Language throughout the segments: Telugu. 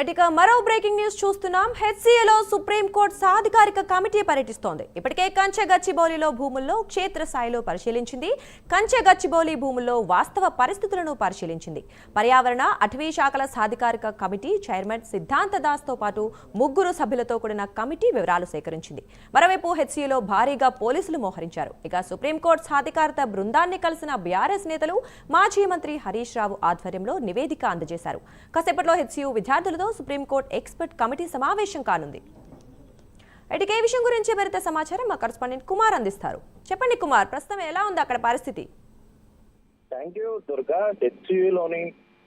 ఇక మరో బ్రేకింగ్ న్యూస్ చూస్తున్నాం. హెచ్సిఏలో సుప్రీంకోర్టు సాధికారిక కమిటీ పర్యటిస్తోంది. ఇప్పటికే కంచె గచ్చిబౌలిలో భూముల్లో క్షేత్రస్థాయిలో పరిశీలించింది. కంచె గచ్చిబౌలి భూముల్లో వాస్తవ పరిస్థితులను పరిశీలించింది. పర్యావరణ అటవీ శాఖల సాధికారిక కమిటీ చైర్మన్ సిద్ధాంత దాస్తో పాటు 3 సభ్యులతో కూడిన కమిటీ వివరాలు సేకరించింది. మరోవైపు హెచ్సిఏలో భారీగా పోలీసులు మోహరించారు. ఇక సుప్రీంకోర్టు సాధికారత బృందాన్ని కలిసిన బీఆర్ఎస్ నేతలు మాజీ మంత్రి హరీష్ రావు ఆధ్వర్యంలో నివేదిక అందజేశారు. కాసేపట్లో హెచ్సియు విద్యార్థులతో సుప్రీంకోర్టు ఎక్స్పర్ట్ కమిటీ సమావేశం కానుంది. ఇటుకే విషయం గురించి మరింత సమాచారం మా కరెస్పాండెంట్ కుమార్ అందిస్తారు. చెప్పండి కుమార్, ప్రస్తుతం ఎలా ఉంది అక్కడ పరిస్థితి? Thank you Durga. హెచ్సియులోని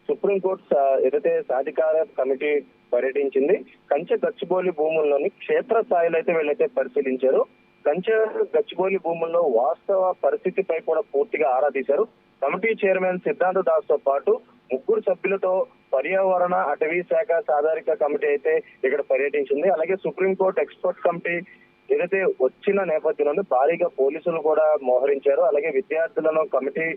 సుప్రీంకోర్టు ఏదైతే సాధికార కమిటీ పర్యటించింది. కంచె గచ్చిబౌలి భూముల్లోని క్షేత్ర స్థాయిలో అయితే వీళ్ళైతే పరిశీలించారు. కంచె గచ్చిబౌలి భూముల్లో వాస్తవ పరిస్థితిపై కూడా పూర్తిగా ఆరా తీశారు. కమిటీ చైర్మన్ సిద్ధాంత దాస్ తో పాటు 3 సభ్యులతో పర్యావరణ అటవీ శాఖ సాధారిక కమిటీ అయితే ఇక్కడ పర్యటించింది. అలాగే సుప్రీంకోర్టు ఎక్స్పర్ట్ కమిటీ ఏదైతే వచ్చిన నేపథ్యంలో భారీగా పోలీసులు కూడా మోహరించారు. అలాగే విద్యార్థులను కమిటీ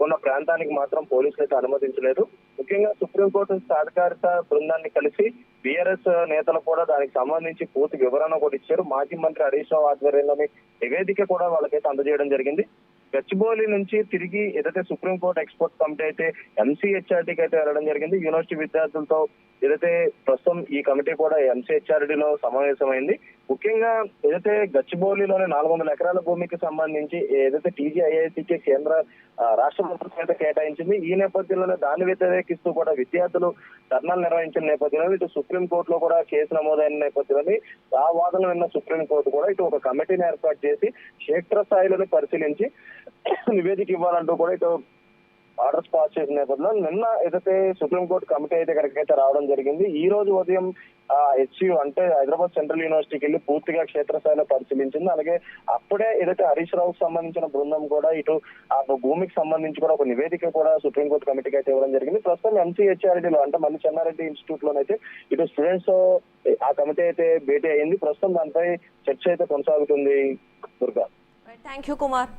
ఉన్న ప్రాంతానికి మాత్రం పోలీసులు అయితే అనుమతించలేదు. ముఖ్యంగా సుప్రీంకోర్టు సాధికారత బృందాన్ని కలిసి బీఆర్ఎస్ నేతలు కూడా దానికి సంబంధించి పూర్తి వివరణ కూడా ఇచ్చారు. మాజీ మంత్రి హరీష్ రావు ఆధ్వర్యంలోని నివేదిక కూడా వాళ్ళకైతే అందజేయడం జరిగింది. గచ్చిబౌలి నుంచి తిరిగి ఏదైతే సుప్రీంకోర్టు ఎక్స్పర్ట్ కమిటీ అయితే ఎంసీహెచ్ఆర్డీకి అయితే వెళ్ళడం జరిగింది. యూనివర్సిటీ విద్యార్థులతో ఏదైతే ప్రస్తుతం ఈ కమిటీ కూడా ఎంసీహెచ్ఆర్డీలో సమావేశమైంది. ముఖ్యంగా ఏదైతే గచ్చిబౌలిలోని 400 ఎకరాల భూమికి సంబంధించి ఏదైతే టీజీఐఐటీకి కేంద్ర రాష్ట్ర ప్రభుత్వం అయితే కేటాయించింది. ఈ నేపథ్యంలోనే దాన్ని వ్యతిరేకిస్తూ కూడా విద్యార్థులు ధర్నాలు నిర్వహించిన నేపథ్యంలో ఇటు సుప్రీంకోర్టులో కూడా కేసు నమోదైన నేపథ్యంలో ఆ వాదనలు విన్న సుప్రీంకోర్టు కూడా ఇటు ఒక కమిటీని ఏర్పాటు చేసి క్షేత్రస్థాయిలోనే పరిశీలించి నివేదిక ఇవ్వాలంటూ కూడా ఇటు ఆర్డర్స్ పాస్ చేసిన నేపథ్యంలో నిన్న ఏదైతే సుప్రీంకోర్టు కమిటీ అయితే ఇక్కడికైతే రావడం జరిగింది. ఈ రోజు ఉదయం హెచ్సియు అంటే హైదరాబాద్ సెంట్రల్ యూనివర్సిటీకి వెళ్ళి పూర్తిగా క్షేత్రస్థాయిలో పరిశీలించింది. అలాగే అప్పుడే ఏదైతే హరీష్ రావుకి సంబంధించిన బృందం కూడా ఇటు ఆ భూమికి సంబంధించి కూడా ఒక నివేదిక కూడా సుప్రీంకోర్టు కమిటీకి అయితే ఇవ్వడం జరిగింది. ప్రస్తుతం ఎంసీహెచ్ఆర్డీలో అంటే మళ్ళీ చెన్నారెడ్డి ఇన్స్టిట్యూట్ లోనైతే ఇటు స్టూడెంట్స్ ఆ కమిటీ అయితే భేటీ అయింది. ప్రస్తుతం దానిపై చర్చ అయితే కొనసాగుతుంది. Durga, thank you Kumar.